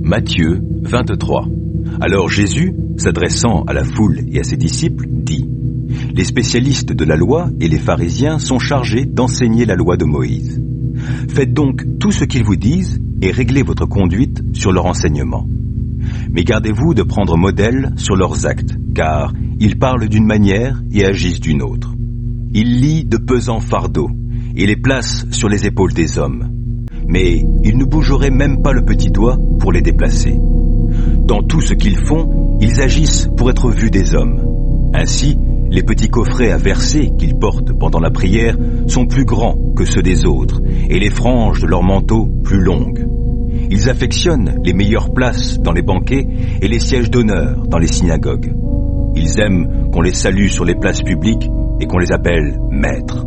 Matthieu 23. Alors Jésus, s'adressant à la foule et à ses disciples, dit : Les spécialistes de la loi et les pharisiens sont chargés d'enseigner la loi de Moïse. Faites donc tout ce qu'ils vous disent et réglez votre conduite sur leur enseignement. Mais gardez-vous de prendre modèle sur leurs actes, car ils parlent d'une manière et agissent d'une autre. Ils lient de pesants fardeaux et les placent sur les épaules des hommes. Mais ils ne bougeraient même pas le petit doigt pour les déplacer. Dans tout ce qu'ils font, ils agissent pour être vus des hommes. Ainsi, les petits coffrets à verser qu'ils portent pendant la prière sont plus grands que ceux des autres, et les franges de leurs manteaux plus longues. Ils affectionnent les meilleures places dans les banquets et les sièges d'honneur dans les synagogues. Ils aiment qu'on les salue sur les places publiques et qu'on les appelle maîtres.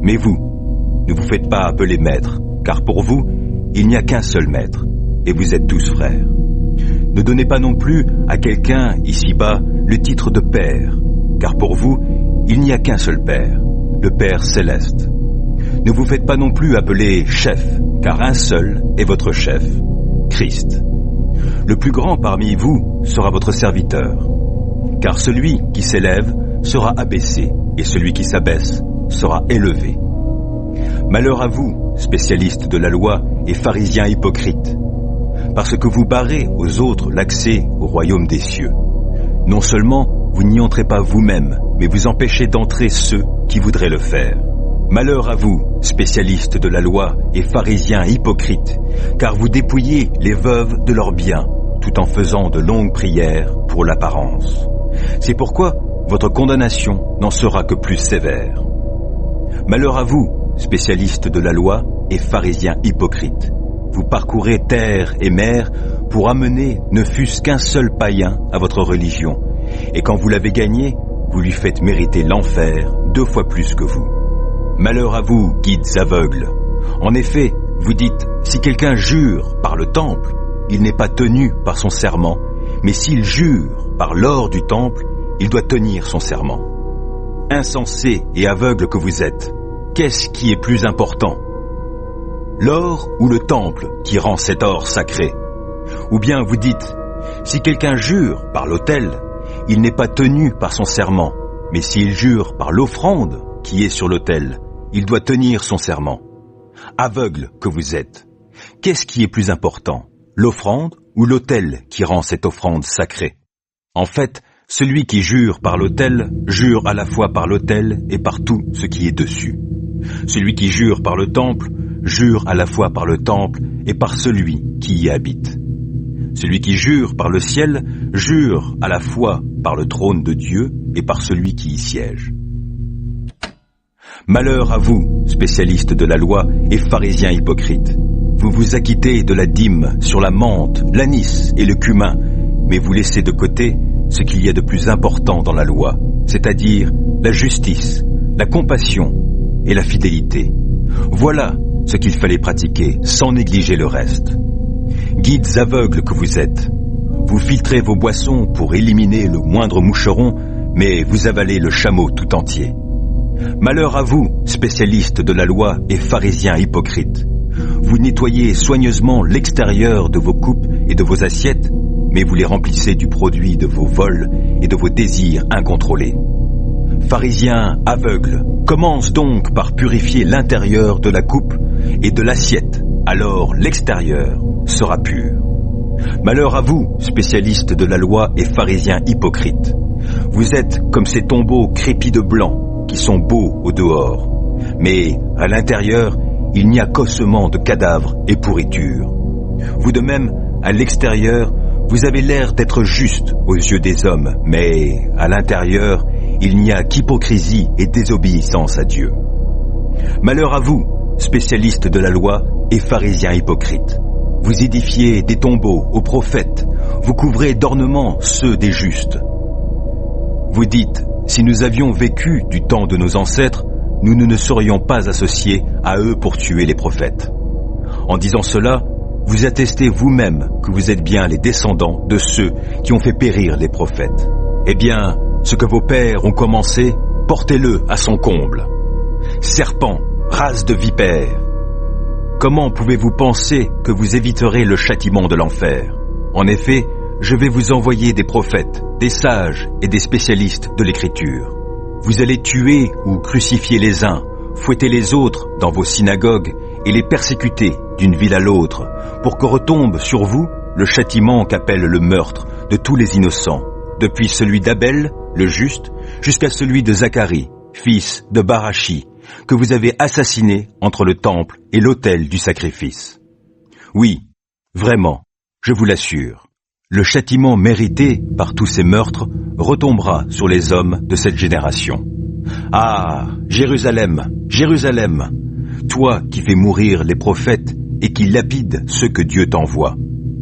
Mais vous, ne vous faites pas appeler maîtres, car pour vous, il n'y a qu'un seul maître, et vous êtes tous frères. Ne donnez pas non plus à quelqu'un, ici-bas, le titre de père, car pour vous, il n'y a qu'un seul Père, le Père céleste. Ne vous faites pas non plus appeler chef, car un seul est votre chef, Christ. Le plus grand parmi vous sera votre serviteur, car celui qui s'élève sera abaissé, et celui qui s'abaisse sera élevé. Malheur à vous, spécialistes de la loi et pharisiens hypocrites, parce que vous barrez aux autres l'accès au royaume des cieux. Non seulement vous n'y entrez pas vous-même, mais vous empêchez d'entrer ceux qui voudraient le faire. Malheur à vous, spécialistes de la loi et pharisiens hypocrites, car vous dépouillez les veuves de leurs biens, tout en faisant de longues prières pour l'apparence. C'est pourquoi votre condamnation n'en sera que plus sévère. Malheur à vous, spécialistes de la loi et pharisiens hypocrites. Vous parcourez terre et mer pour amener ne fût-ce qu'un seul païen à votre religion. Et quand vous l'avez gagné, vous lui faites mériter l'enfer 2 fois plus que vous. Malheur à vous, guides aveugles. En effet, vous dites, si quelqu'un jure par le temple, il n'est pas tenu par son serment, mais s'il jure par l'or du temple, il doit tenir son serment. Insensés et aveugles que vous êtes, qu'est-ce qui est plus important ? L'or ou le temple qui rend cet or sacré ? Ou bien vous dites, si quelqu'un jure par l'autel, il n'est pas tenu par son serment, mais s'il jure par l'offrande qui est sur l'autel, il doit tenir son serment. Aveugles que vous êtes, qu'est-ce qui est plus important ? L'offrande ou l'autel qui rend cette offrande sacrée ? En fait, celui qui jure par l'autel, jure à la fois par l'autel et par tout ce qui est dessus. Celui qui jure par le temple, jure à la fois par le temple et par celui qui y habite. Celui qui jure par le ciel, jure à la fois par le trône de Dieu et par celui qui y siège. Malheur à vous, spécialistes de la loi et pharisiens hypocrites. Vous vous acquittez de la dîme sur la menthe, l'anis et le cumin, mais vous laissez de côté ce qu'il y a de plus important dans la loi, c'est-à-dire la justice, la compassion et la fidélité. Voilà ce qu'il fallait pratiquer sans négliger le reste. Guides aveugles que vous êtes, vous filtrez vos boissons pour éliminer le moindre moucheron, mais vous avalez le chameau tout entier. Malheur à vous, spécialistes de la loi et pharisiens hypocrites. Vous nettoyez soigneusement l'extérieur de vos coupes et de vos assiettes, mais vous les remplissez du produit de vos vols et de vos désirs incontrôlés. Pharisiens aveugles, commence donc par purifier l'intérieur de la coupe et de l'assiette, alors l'extérieur sera pur. Malheur à vous, spécialistes de la loi et pharisiens hypocrites. Vous êtes comme ces tombeaux crépis de blanc qui sont beaux au dehors, mais à l'intérieur, il n'y a qu'ossements de cadavres et pourriture. Vous de même, à l'extérieur, vous avez l'air d'être juste aux yeux des hommes, mais à l'intérieur, il n'y a qu'hypocrisie et désobéissance à Dieu. Malheur à vous, spécialistes de la loi et pharisiens hypocrites. Vous édifiez des tombeaux aux prophètes, vous couvrez d'ornements ceux des justes. Vous dites, si nous avions vécu du temps de nos ancêtres, nous ne nous serions pas associés à eux pour tuer les prophètes. En disant cela, vous attestez vous-même que vous êtes bien les descendants de ceux qui ont fait périr les prophètes. Eh bien, ce que vos pères ont commencé, portez-le à son comble. Serpents, race de vipères, comment pouvez-vous penser que vous éviterez le châtiment de l'enfer ? En effet, je vais vous envoyer des prophètes, des sages et des spécialistes de l'Écriture. Vous allez tuer ou crucifier les uns, fouetter les autres dans vos synagogues et les persécuter d'une ville à l'autre, pour que retombe sur vous le châtiment qu'appelle le meurtre de tous les innocents, depuis celui d'Abel, le juste, jusqu'à celui de Zacharie, fils de Barachi, que vous avez assassiné entre le temple et l'autel du sacrifice. Oui, vraiment, je vous l'assure, le châtiment mérité par tous ces meurtres retombera sur les hommes de cette génération. Ah, Jérusalem, Jérusalem, toi qui fais mourir les prophètes et qui lapides ceux que Dieu t'envoie.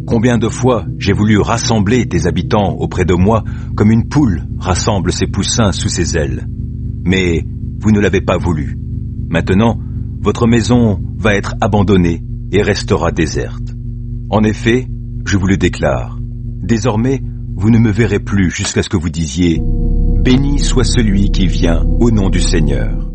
Combien de fois j'ai voulu rassembler tes habitants auprès de moi comme une poule rassemble ses poussins sous ses ailes. Mais vous ne l'avez pas voulu. Maintenant, votre maison va être abandonnée et restera déserte. En effet, je vous le déclare, désormais, vous ne me verrez plus jusqu'à ce que vous disiez « Béni soit celui qui vient au nom du Seigneur ».